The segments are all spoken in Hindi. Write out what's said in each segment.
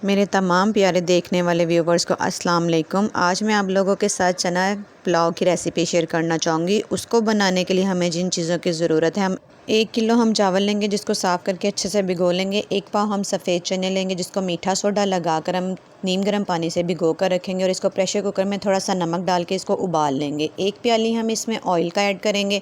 मेरे तमाम प्यारे देखने वाले व्यूवर्स को अस्सलाम वालेकुम। आज मैं आप लोगों के साथ चना पुलाव की रेसिपी शेयर करना चाहूँगी। उसको बनाने के लिए हमें जिन चीज़ों की ज़रूरत है, हम 1 किलो हम चावल लेंगे जिसको साफ़ करके अच्छे से भिगो लेंगे। 1 पाव हम सफ़ेद चने लेंगे जिसको मीठा सोडा लगाकर हम नीम गर्म पानी से भिगो कर रखेंगे और इसको प्रेशर कुकर में थोड़ा सा नमक डाल के इसको उबाल लेंगे। 1 प्याली हम इसमें ऑयल का ऐड करेंगे।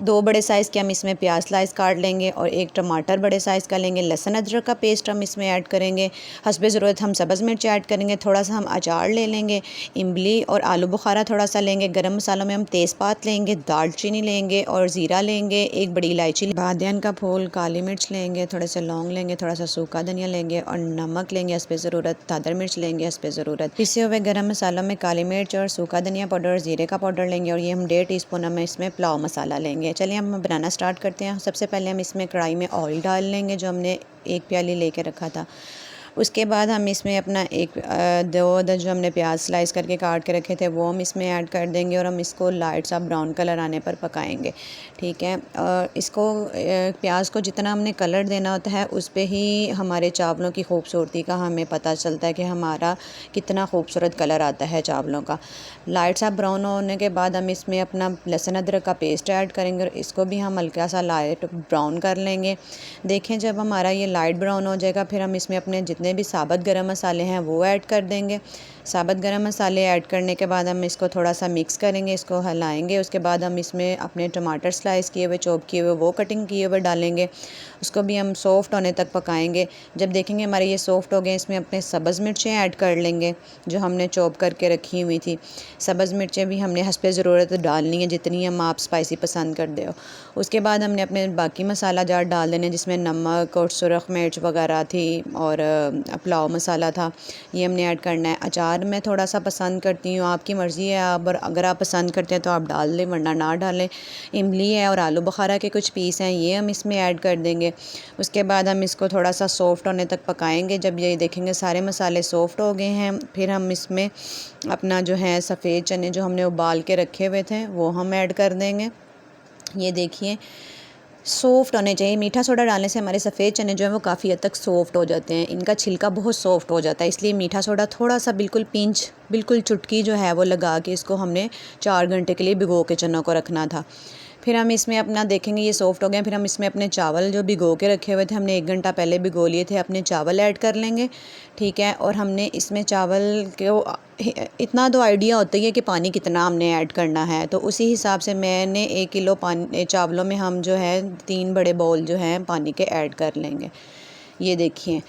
2 बड़े साइज़ के हम इसमें प्याज स्लाइस काट लेंगे और 1 टमाटर बड़े साइज़ का लेंगे। लहसुन अदरक का पेस्ट हम इसमें ऐड करेंगे। हस्बे ज़रूरत हम सब्ज़ मिर्च ऐड करेंगे। थोड़ा सा हम अचार ले लेंगे, इमली और आलू बुखारा थोड़ा सा लेंगे। गरम मसालों में हम तेज़पात लेंगे, दालचीनी लेंगे और ज़ीरा लेंगे, 1 बड़ी इलायची, बादियान का फूल, काली मिर्च लेंगे, थोड़े से लौंग लेंगे, थोड़ा सा सूखा धनिया लेंगे और नमक लेंगे हस्बे ज़रूरत, दादर मिर्च लेंगे हस्बे ज़रूरत। पिसे हुए गरम मसालों में काली मिर्च और सूखा धनिया पाउडर और ज़ीरे का पाउडर लेंगे और ये हम 1.5 टीस्पून हम इसमें पुलाव मसाला लेंगे। चलिए हम बनाना स्टार्ट करते हैं। सबसे पहले हम इसमें कढ़ाई में ऑयल डाल लेंगे जो हमने 1 प्याली लेके रखा था। उसके बाद हम इसमें अपना 2 अदद जो हमने प्याज स्लाइस करके काट के रखे थे वो हम इसमें ऐड कर देंगे और हम इसको लाइट सा ब्राउन कलर आने पर पकाएंगे। ठीक है, और इसको प्याज को जितना हमने कलर देना होता है उस पे ही हमारे चावलों की खूबसूरती का हमें पता चलता है कि हमारा कितना खूबसूरत कलर आता है चावलों का। लाइट सा ब्राउन होने के बाद हम इसमें अपना लहसुन अदरक का पेस्ट ऐड करेंगे और इसको भी हम हल्का सा लाइट ब्राउन कर लेंगे। देखें जब हमारा ये लाइट ब्राउन हो जाएगा फिर हम इसमें अपने जितने भी साबुत गरम मसाले हैं वो ऐड कर देंगे। साबुत गरम मसाले ऐड करने के बाद हम इसको थोड़ा सा मिक्स करेंगे, इसको हिलाएंगे। उसके बाद हम इसमें अपने टमाटर स्लाइस किए हुए, चॉप किए हुए, वो कटिंग किए हुए डालेंगे। उसको भी हम सॉफ्ट होने तक पकाएंगे। जब देखेंगे हमारे ये सॉफ्ट हो गए, इसमें अपने सब्ज़ मिर्चें ऐड कर लेंगे जो हमने चॉप करके रखी हुई थी। सब्ज़ मिर्चें भी हमने हस्बे ज़रूरत डालनी है जितनी हम आप स्पाइसी पसंद कर दे हो। उसके बाद हमने अपने बाकी मसाला जार डाल देने जिसमें नमक और सुरख मिर्च वगैरह थी और पुलाव मसाला था, ये हमने ऐड करना है। अचार मैं थोड़ा सा पसंद करती हूँ, आपकी मर्ज़ी है, आप अगर आप पसंद करते हैं तो आप डाल लें वरना ना डालें। इमली है और आलू बुखारा के कुछ पीस हैं ये हम इसमें ऐड कर देंगे। उसके बाद हम इसको थोड़ा सा सॉफ्ट होने तक पकाएंगे। जब ये देखेंगे सारे मसाले सॉफ्ट हो गए हैं फिर हम इसमें अपना जो है सफ़ेद चने जो हमने उबाल के रखे हुए थे वो हम ऐड कर देंगे। ये देखिए सॉफ्ट होने चाहिए। मीठा सोडा डालने से हमारे सफ़ेद चने जो हैं वो काफ़ी हद तक सॉफ्ट हो जाते हैं, इनका छिलका बहुत सॉफ्ट हो जाता है, इसलिए मीठा सोडा थोड़ा सा बिल्कुल चुटकी जो है वो लगा के इसको हमने 4 घंटे के लिए भिगो के चनों को रखना था। फिर हम इसमें अपना देखेंगे ये सॉफ्ट हो गए, फिर हम इसमें अपने चावल जो भिगो के रखे हुए थे, हमने 1 घंटा पहले भिगो लिए थे, अपने चावल ऐड कर लेंगे। ठीक है, और हमने इसमें चावल को इतना तो आइडिया होता ही है कि पानी कितना हमने ऐड करना है, तो उसी हिसाब से मैंने 1 किलो पानी चावलों में हम जो है 3 बड़े बाउल जो हैं पानी के ऐड कर लेंगे। ये देखिए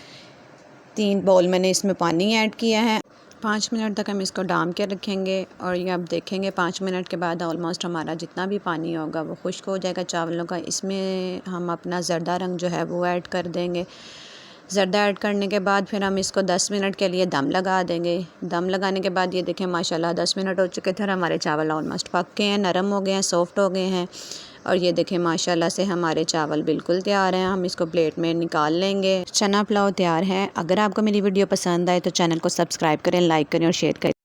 3 बाउल मैंने इसमें पानी ऐड किया है। 5 मिनट तक हम इसको डाम के रखेंगे और ये आप देखेंगे 5 मिनट के बाद ऑलमोस्ट हमारा जितना भी पानी होगा वो खुश्क हो जाएगा चावलों का। इसमें हम अपना ज़र्दा रंग जो है वो ऐड कर देंगे। ज़र्दा ऐड करने के बाद फिर हम इसको 10 मिनट के लिए दम लगा देंगे। दम लगाने के बाद ये देखें माशाल्लाह 10 मिनट हो चुके थे और हमारे चावल ऑलमोस्ट पक गए हैं, नरम हो गए हैं, सॉफ्ट हो गए हैं और ये देखें माशाल्लाह से हमारे चावल बिल्कुल तैयार हैं। हम इसको प्लेट में निकाल लेंगे। चना पुलाव तैयार है। अगर आपको मेरी वीडियो पसंद आए तो चैनल को सब्सक्राइब करें, लाइक करें और शेयर करें।